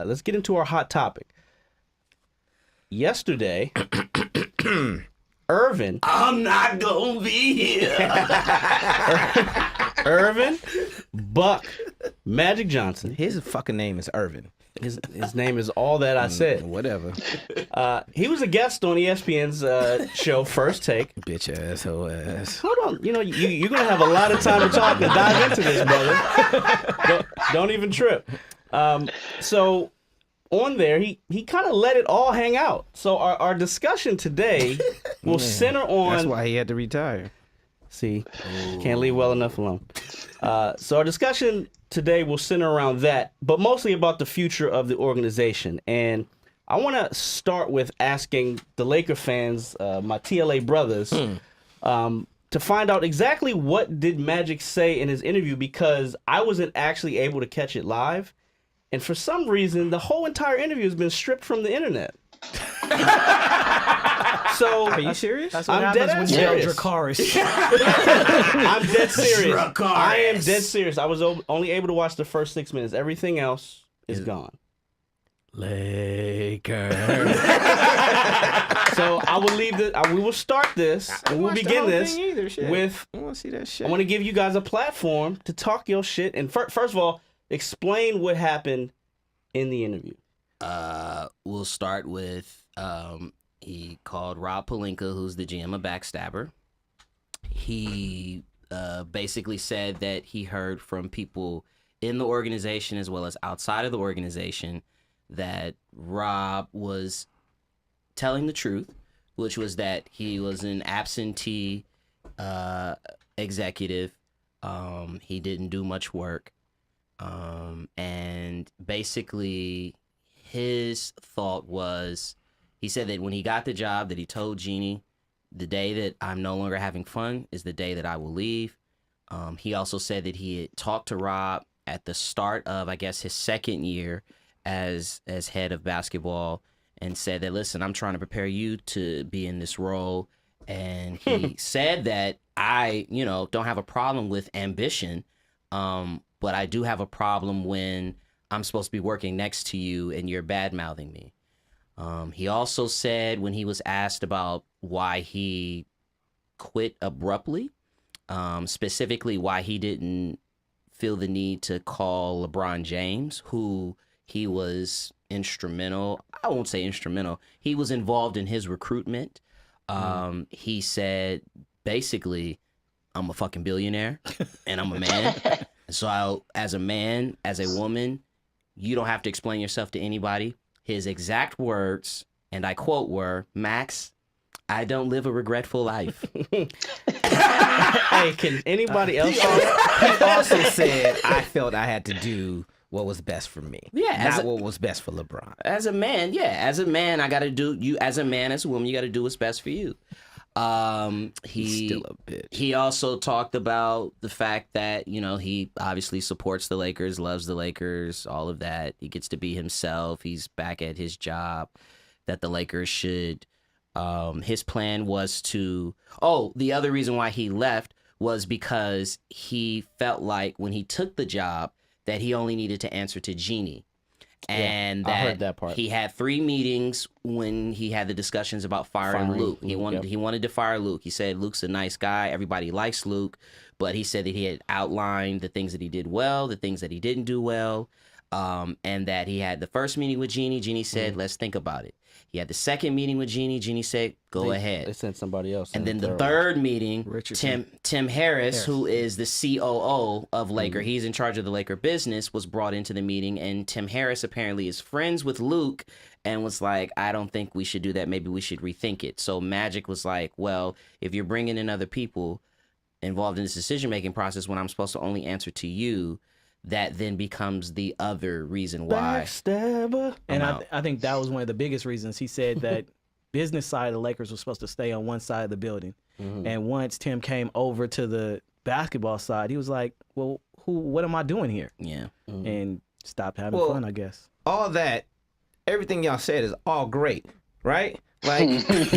let's get into our hot topic. Yesterday, Irvin. I'm not gonna be here. Irvin, Buck, Magic Johnson. His fucking name is Irvin. His name is all that I said. Whatever. He was a guest on ESPN's show First Take. Bitch ass, hoe ass. Hold on, you're gonna have a lot of time to talk and dive into this, brother. Don't even trip. So on there, he kind of let it all hang out. So our discussion today will center on. That's why he had to retire. See, can't leave well enough alone. So our discussion today will center around that, but mostly about the future of the organization. And I want to start with asking the Laker fans, my TLA brothers, to find out exactly what did Magic say in his interview, because I wasn't actually able to catch it live. And for some reason, the whole entire interview has been stripped from the internet. So, are you serious? That's what I'm happens dead when you serious. yell Dracarys. I'm dead serious. Dracarys. I am dead serious. I was only able to watch the first 6 minutes. Everything else is gone. Lakers. So I will leave we will start this and we'll begin this with. I want to see that shit. I want to give you guys a platform to talk your shit. And first of all, explain what happened in the interview. We'll start with he called Rob Pelinka, who's the GM, a backstabber. He basically said that he heard from people in the organization as well as outside of the organization that Rob was telling the truth, which was that he was an absentee executive. He didn't do much work. And basically his thought was, he said that when he got the job, that he told Jeannie, the day that I'm no longer having fun is the day that I will leave. He also said that he had talked to Rob at the start of, I guess, his second year as head of basketball, and said that, listen, I'm trying to prepare you to be in this role. And he said that I, don't have a problem with ambition, but I do have a problem when I'm supposed to be working next to you and you're bad-mouthing me. He also said, when he was asked about why he quit abruptly, specifically why he didn't feel the need to call LeBron James, who he was instrumental. I won't say instrumental. He was involved in his recruitment. He said, basically, I'm a fucking billionaire and I'm a man. So as a man, as a woman, you don't have to explain yourself to anybody. His exact words, and I quote, were, Max, I don't live a regretful life. Hey, can anybody else? He also said, I felt I had to do what was best for me. Yeah, not what was best for LeBron. As a man, as a man, I got to do, you as a man, as a woman, you got to do what's best for you. He's still a bitch. He also talked about the fact that, he obviously supports the Lakers, loves the Lakers, all of that. He gets to be himself. He's back at his job, that the Lakers should, his plan was to, the other reason why he left was because he felt like when he took the job that he only needed to answer to Jeannie. And I heard that part. He had 3 meetings when he had the discussions about firing Luke. He wanted to fire Luke. He said Luke's a nice guy. Everybody likes Luke. But he said that he had outlined the things that he did well, the things that he didn't do well, and that he had the first meeting with Jeannie. Jeannie said, let's think about it. He had the second meeting with Jeannie. Jeannie said, go ahead. They sent somebody else. And then the third meeting, Tim Harris, who is the COO of Laker, he's in charge of the Laker business, was brought into the meeting. And Tim Harris apparently is friends with Luke and was like, I don't think we should do that. Maybe we should rethink it. So Magic was like, well, if you're bringing in other people involved in this decision-making process when I'm supposed to only answer to you, that then becomes the other reason why. Backstabber. And I think that was one of the biggest reasons. He said that business side of the Lakers was supposed to stay on one side of the building. And once Tim came over to the basketball side, he was like, well, what am I doing here? Yeah. And stopped having fun, I guess. All that, everything y'all said is all great, right? Like, is it?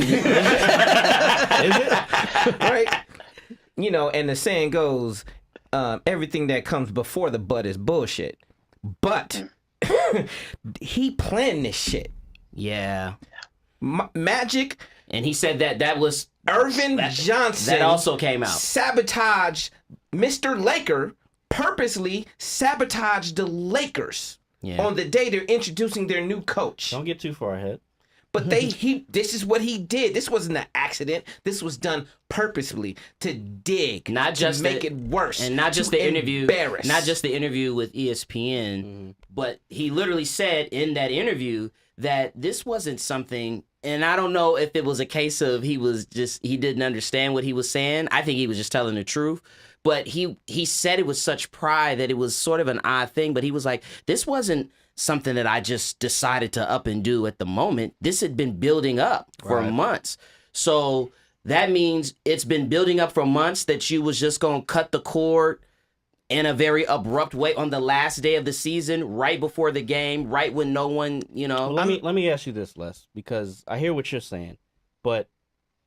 Right? And the saying goes, everything that comes before the but is bullshit. But he planned this shit. Yeah. Magic. And he said that was Irvin Johnson. That also came out. Sabotaged Mr. Laker, purposely sabotaged the Lakers on the day they're introducing their new coach. Don't get too far ahead. But this is what he did. This wasn't an accident. This was done purposely to dig, not just to make it worse, and not just the interview, embarrass. not just the interview with ESPN, but he literally said in that interview that this wasn't something. And I don't know if it was a case of he didn't understand what he was saying. I think he was just telling the truth. But he said it with such pride that it was sort of an odd thing. But he was like, this wasn't something that I just decided to up and do at the moment. This had been building up for months. So that means it's been building up for months that you was just going to cut the cord in a very abrupt way on the last day of the season, right before the game, right when no one, Well, let me ask you this, Les, because I hear what you're saying, but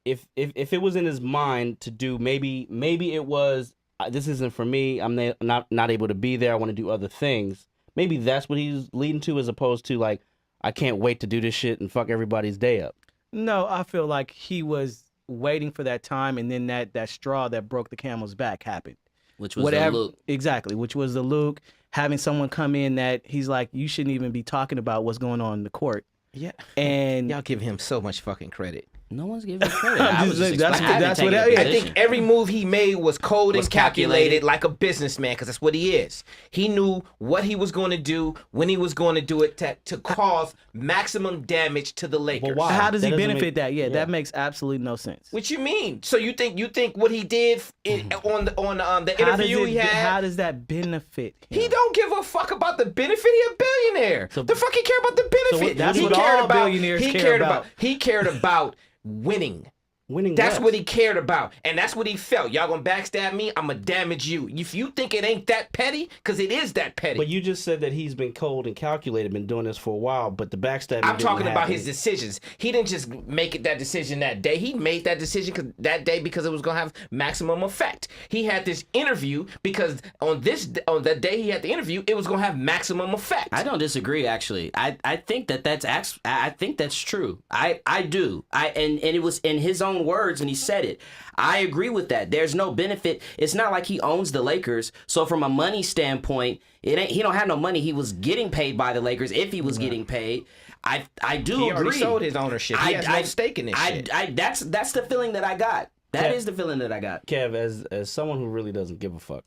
if it was in his mind to do, maybe it was, this isn't for me, I'm not able to be there, I want to do other things. Maybe that's what he's leading to, as opposed to like, I can't wait to do this shit and fuck everybody's day up. No, I feel like he was waiting for that time, and then that straw that broke the camel's back happened. Which was the Luke. Exactly, which was the Luke, having someone come in that he's like, you shouldn't even be talking about what's going on in the court. Yeah. And y'all give him so much fucking credit. No one's giving him credit. I think every move he made was cold and calculated like a businessman, because that's what he is. He knew what he was going to do, when he was going to do it to cause maximum damage to the Lakers. Well, why? How does he benefit that? Yeah, that makes absolutely no sense. What you mean? So you think what he did on the interview he had? How does that benefit him? He don't give a fuck about the benefit. He a billionaire. The fuck he care about the benefit? That's what all billionaires care about. He cared about winning. That's what he cared about, and that's what he felt. Y'all gonna backstab me? I'm gonna damage you. If you think it ain't that petty, because it is that petty. But you just said that he's been cold and calculated, been doing this for a while, but the backstabbing. I'm talking about his decisions. He didn't just make that decision that day. He made that decision that day because it was gonna have maximum effect. He had this interview because on the day he had the interview, it was gonna have maximum effect. I don't disagree. Actually, I think I think that's true. I do. And it was in his own words, and he said it. I agree with that. There's no benefit. It's not like he owns the Lakers, so from a money standpoint, he don't have no money. He was getting paid by the Lakers if he was getting paid. I do agree. He already sold his ownership. He has no stake in this shit. That's the feeling that I got. That is the feeling that I got. Kev, as someone who really doesn't give a fuck,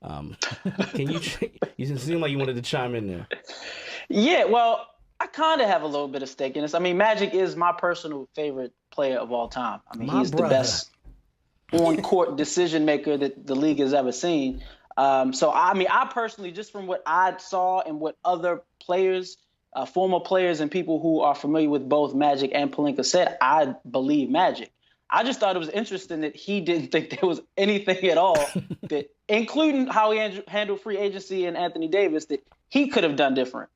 can you seem like you wanted to chime in there? Yeah, well, I kind of have a little bit of stake in this. I mean, Magic is my personal favorite player of all time. I mean, he's the best on-court decision maker that the league has ever seen. So, I mean, I personally, just from what I saw and what other players, former players and people who are familiar with both Magic and Pelinka said, I believe Magic. I just thought it was interesting that he didn't think there was anything at all, that, including how he handled free agency and Anthony Davis, that he could have done different.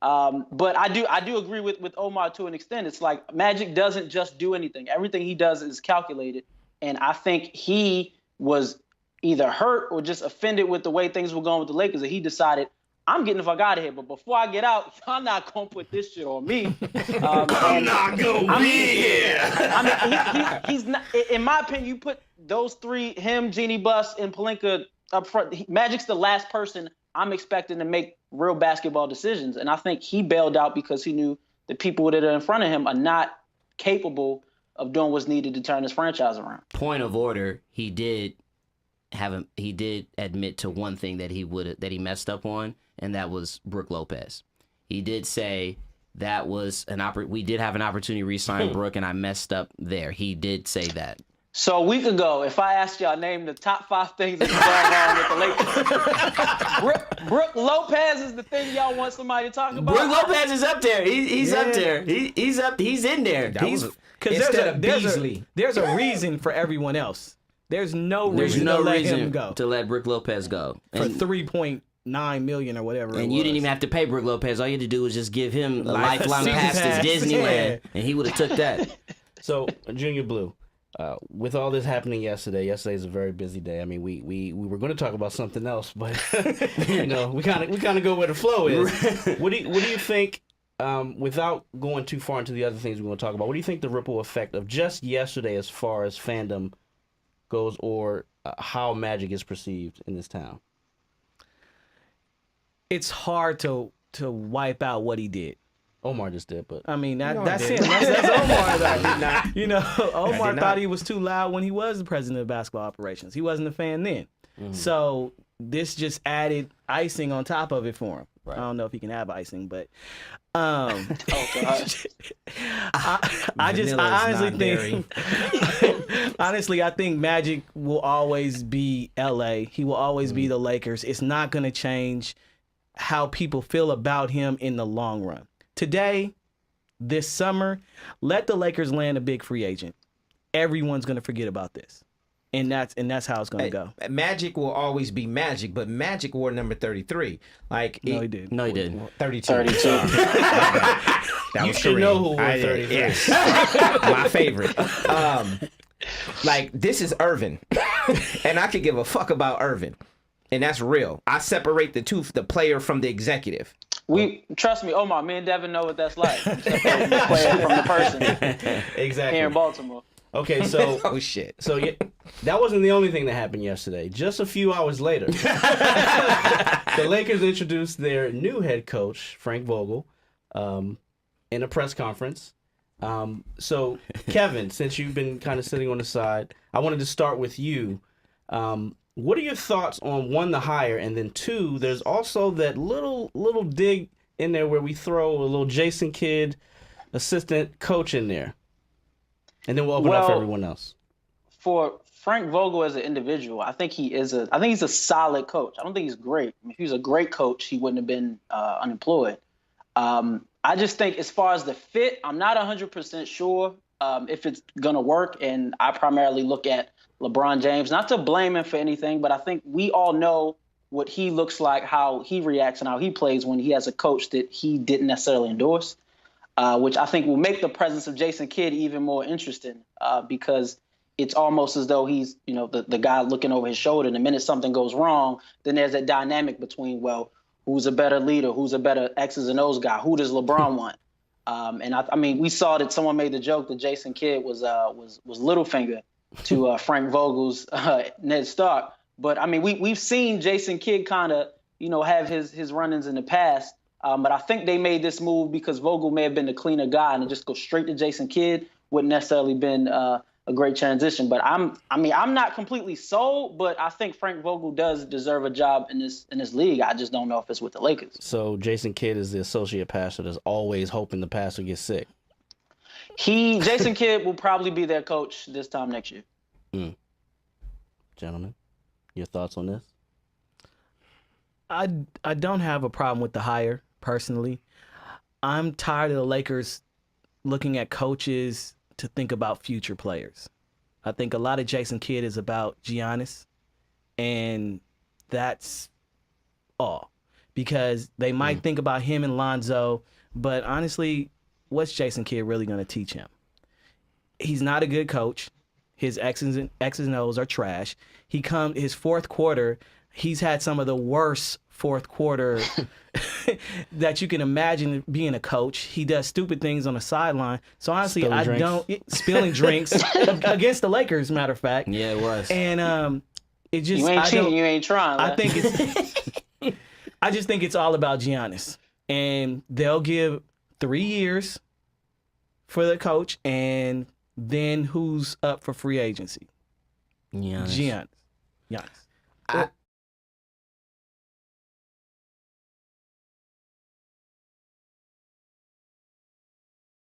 But I do agree with Omar to an extent. It's like Magic doesn't just do anything. Everything he does is calculated. And I think he was either hurt or just offended with the way things were going with the Lakers, that he decided, I'm getting the fuck out of here. But before I get out, y'all not going to put this shit on me. I'm not going to be here. I mean, he's not, in my opinion, you put those three, him, Jeannie Buss, and Pelinka up front. Magic's the last person I'm expecting to make real basketball decisions. And I think he bailed out because he knew the people that are in front of him are not capable of doing what's needed to turn this franchise around. Point of order, he did admit to one thing that he messed up on, and that was Brook Lopez. He did say that was we did have an opportunity to re-sign Brook, and I messed up there. He did say that. So a week ago, if I asked y'all name the top 5 things that's going wrong with the Lakers, Brook Lopez is the thing y'all want somebody to talk about. Brook Lopez is up there. He's up there. He's up. He's in there. There's a reason for everyone else. There's no reason to let him go. To let Brook Lopez go for $3.9 million or whatever. And you didn't even have to pay Brook Lopez. All you had to do was just give him a lifelong pass to Disneyland, and he would have took that. So, Junior Blue. with all this happening yesterday's a very busy day. I mean, we were going to talk about something else, but we kind of go where the flow is. What do you think? Without going too far into the other things we want to talk about, what do you think the ripple effect of just yesterday, as far as fandom goes, or how Magic is perceived in this town? It's hard to wipe out what he did. Omar just did, but I mean that's him. That's Omar. Omar thought he was too loud when he was the president of basketball operations. He wasn't a fan then. Mm-hmm. So this just added icing on top of it for him. Right. I don't know if he can have icing, but I think Magic will always be LA. He will always be the Lakers. It's not going to change how people feel about him in the long run. Today, this summer, let the Lakers land a big free agent. Everyone's going to forget about this. And that's how it's going to go. Magic will always be Magic, but Magic wore number 33. He did. No, he didn't. 32. That you should know who wore 33. Yes. My favorite. This is Irvin. And I could give a fuck about Irvin. And that's real. I separate the player from the executive. Trust me, Omar, me and Devin know what that's like. Separating the player from the person. Exactly. Here in Baltimore. Okay, so oh shit. So that wasn't the only thing that happened yesterday. Just a few hours later, the Lakers introduced their new head coach, Frank Vogel, in a press conference. So Kevin, since you've been kind of sitting on the side, I wanted to start with you. What are your thoughts on, one, the hire, and then two, there's also that little dig in there where we throw a little Jason Kidd assistant coach in there, and then we'll open up for everyone else. For Frank Vogel as an individual, I think he's a solid coach. I don't think he's great. I mean, if he was a great coach, he wouldn't have been unemployed. I just think as far as the fit, I'm not 100% sure if it's gonna work, and I primarily look at LeBron James, not to blame him for anything, but I think we all know what he looks like, how he reacts, and how he plays when he has a coach that he didn't necessarily endorse, which I think will make the presence of Jason Kidd even more interesting because it's almost as though he's, the guy looking over his shoulder. And the minute something goes wrong, then there's that dynamic between, well, who's a better leader, who's a better X's and O's guy, who does LeBron want? And I mean, we saw that someone made the joke that Jason Kidd was Littlefinger to Frank Vogel's Ned Stark. But I mean, we've seen Jason Kidd kind of, have his run-ins in the past. But I think they made this move because Vogel may have been the cleaner guy, and to just go straight to Jason Kidd wouldn't necessarily been a great transition. But I'm not completely sold, but I think Frank Vogel does deserve a job in this league. I just don't know if it's with the Lakers. So Jason Kidd is the associate pastor that's always hoping the pastor gets sick. Jason Kidd will probably be their coach this time next year. Gentlemen, your thoughts on this? I don't have a problem with the hire, personally. I'm tired of the Lakers looking at coaches to think about future players. I think a lot of Jason Kidd is about Giannis, and that's all. Because they might think about him and Lonzo, but honestly, what's Jason Kidd really going to teach him? He's not a good coach. His X's and O's are trash. His fourth quarter, he's had some of the worst fourth quarter that you can imagine being a coach. He does stupid things on the sideline. So honestly, spilling drinks against the Lakers, matter of fact. Yeah, it was. And it just you ain't cheating, you ain't trying. I just think it's all about Giannis. And they'll give 3 years for the coach, and then who's up for free agency? Giannis.